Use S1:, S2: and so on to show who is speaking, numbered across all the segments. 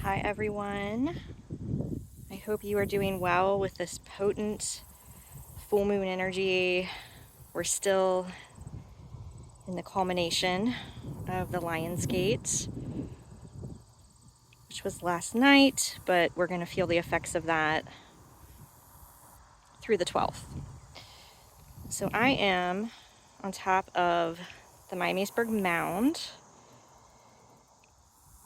S1: Hi everyone. I hope you are doing well with this potent full moon energy. We're still in the culmination of the Lion's Gate, which was last night, but we're going to feel the effects of that through the 12th. So I am on top of the Miamisburg Mound.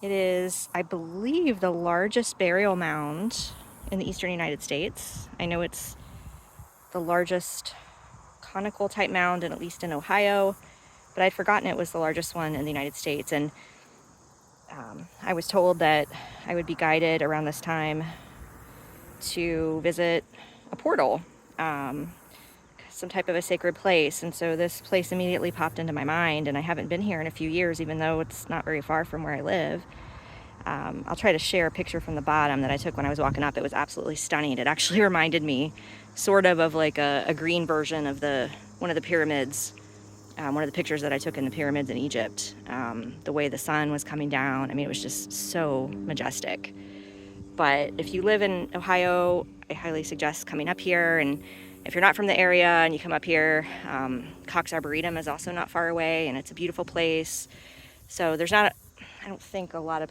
S1: It is, I believe, the largest burial mound in the eastern United States. I know it's the largest conical type mound, at least in Ohio, but I'd forgotten it was the largest one in the United States. And I was told that I would be guided around this time to visit a portal, some type of a sacred place. And so this place immediately popped into my mind, and I haven't been here in a few years, even though it's not very far from where I live. I'll try to share a picture from the bottom that I took when I was walking up. It was absolutely stunning. It actually reminded me sort of like a green version of one of the pyramids, one of the pictures that I took in the pyramids in Egypt. The way the sun was coming down, I mean, it was just so majestic. But if you live in Ohio, I highly suggest coming up here. And if you're not from the area and you come up here, Cox Arboretum is also not far away, and it's a beautiful place. So there's not, I don't think, a lot of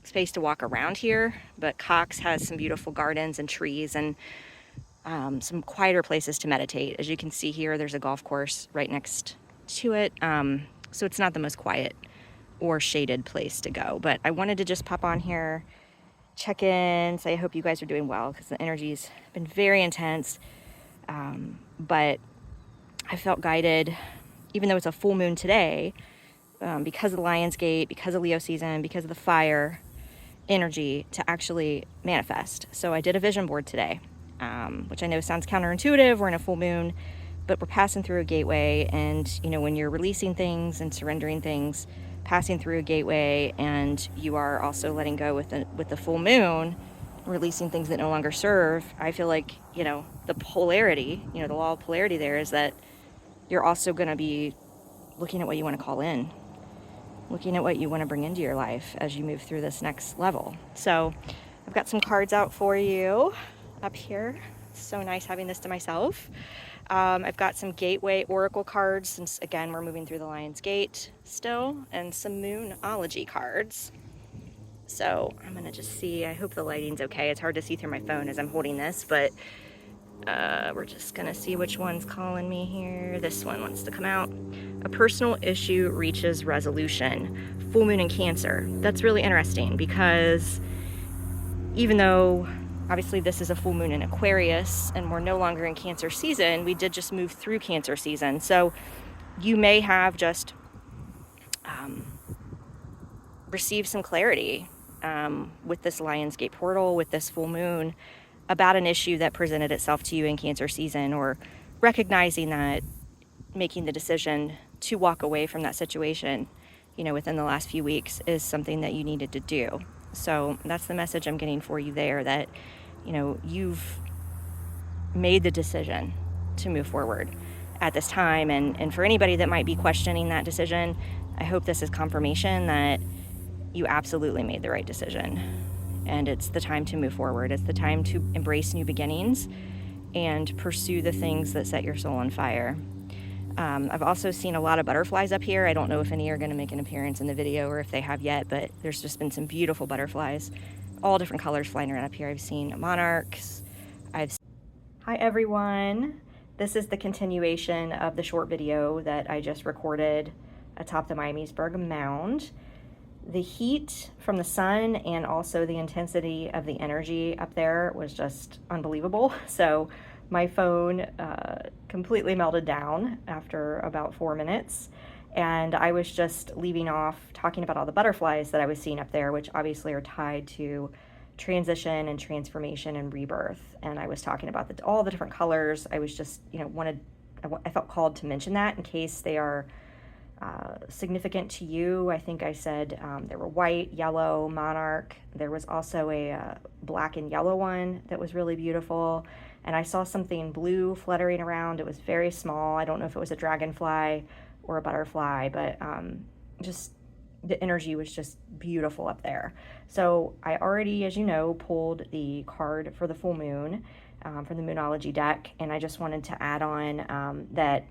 S1: space to walk around here, but Cox has some beautiful gardens and trees and some quieter places to meditate. As you can see here, there's a golf course right next to it. So it's not the most quiet or shaded place to go, but I wanted to just pop on here, check in, say I hope you guys are doing well, because the energy's been very intense. But I felt guided, even though it's a full moon today, because of the Lion's Gate, because of Leo season, because of the fire energy, to actually manifest. So I did a vision board today, which I know sounds counterintuitive. We're in a full moon, but we're passing through a gateway. And, when you're releasing things and surrendering things, passing through a gateway, and you are also letting go with the full moon, releasing things that no longer serve, I feel like, the polarity, the law of polarity there is that you're also going to be looking at what you want to call in, looking at what you want to bring into your life as you move through this next level. So I've got some cards out for you up here. It's so nice having this to myself. I've got some Gateway Oracle cards, since again we're moving through the Lion's Gate still, and some Moonology cards. So I'm going to just see, I hope the lighting's okay. It's hard to see through my phone as I'm holding this, but we're just going to see which one's calling me here. This one wants to come out. A personal issue reaches resolution. Full moon in Cancer. That's really interesting, because even though obviously this is a full moon in Aquarius and we're no longer in Cancer season, we did just move through Cancer season. So you may have just received some clarity with this Lion's Gate portal, with this full moon, about an issue that presented itself to you in Cancer season, or recognizing that making the decision to walk away from that situation, within the last few weeks, is something that you needed to do. So that's the message I'm getting for you there, that, you've made the decision to move forward at this time. And for anybody that might be questioning that decision, I hope this is confirmation that you absolutely made the right decision. And it's the time to move forward. It's the time to embrace new beginnings and pursue the things that set your soul on fire. I've also seen a lot of butterflies up here. I don't know if any are going to make an appearance in the video or if they have yet, but there's just been some beautiful butterflies, all different colors, flying around up here. I've seen monarchs. Hi everyone. This is the continuation of the short video that I just recorded atop the Miamisburg Mound. The heat from the sun and also the intensity of the energy up there was just unbelievable. So my phone completely melted down after about 4 minutes, and I was just leaving off talking about all the butterflies that I was seeing up there, which obviously are tied to transition and transformation and rebirth. And I was talking about all the different colors. I was just, I felt called to mention that in case they are significant to you. I think I said there were white, yellow, monarch. There was also a black and yellow one that was really beautiful. And I saw something blue fluttering around. It was very small. I don't know if it was a dragonfly or a butterfly, but just the energy was just beautiful up there. So I already, as you know, pulled the card for the full moon from the Moonology deck, and I just wanted to add on that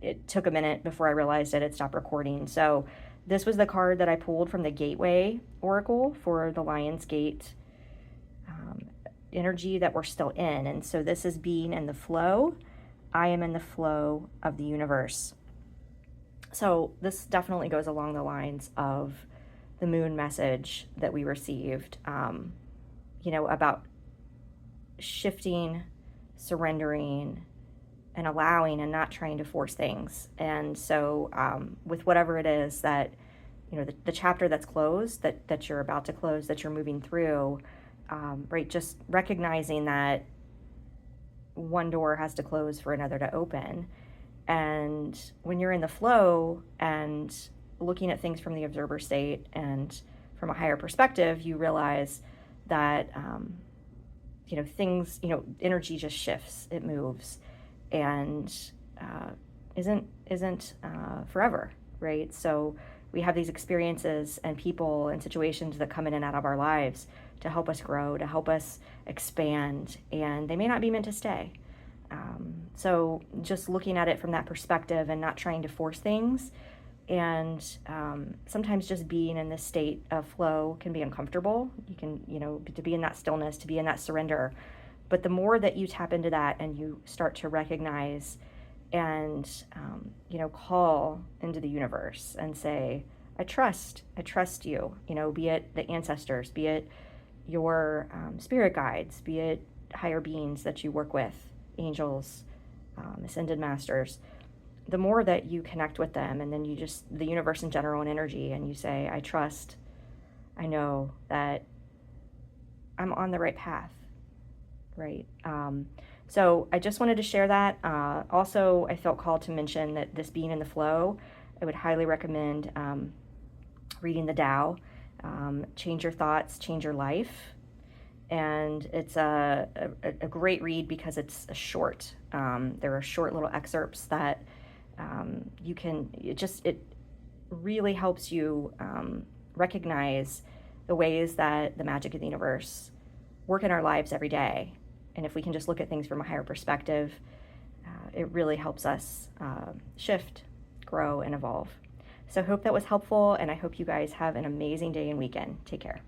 S1: it took a minute before I realized that it stopped recording. So this was the card that I pulled from the Gateway Oracle for the Lion's Gate energy that we're still in. And so this is being in the flow. I am in the flow of the universe. So this definitely goes along the lines of the moon message that we received, about shifting, surrendering, and allowing and not trying to force things. And so with whatever it is that, the chapter that's closed, that you're about to close, that you're moving through, right, just recognizing that one door has to close for another to open. And when you're in the flow and looking at things from the observer state and from a higher perspective, you realize that, things, energy just shifts, it moves, and isn't forever, right? So we have these experiences and people and situations that come in and out of our lives to help us grow, to help us expand, and they may not be meant to stay. So just looking at it from that perspective and not trying to force things, and sometimes just being in this state of flow can be uncomfortable. You can, to be in that stillness, to be in that surrender. But the more that you tap into that and you start to recognize and, call into the universe and say, I trust you, be it the ancestors, be it your spirit guides, be it higher beings that you work with, angels, ascended masters. The more that you connect with them, and then you just, the universe in general and energy, and you say, I trust, I know that I'm on the right path, right? So I just wanted to share that. Also, I felt called to mention that this being in the flow, I would highly recommend reading the Tao. Change Your Thoughts, Change Your Life. And it's a great read because it's a short. There are short little excerpts that you can, it really helps you recognize the ways that the magic of the universe work in our lives every day. And if we can just look at things from a higher perspective, it really helps us shift, grow, and evolve. So I hope that was helpful, and I hope you guys have an amazing day and weekend. Take care.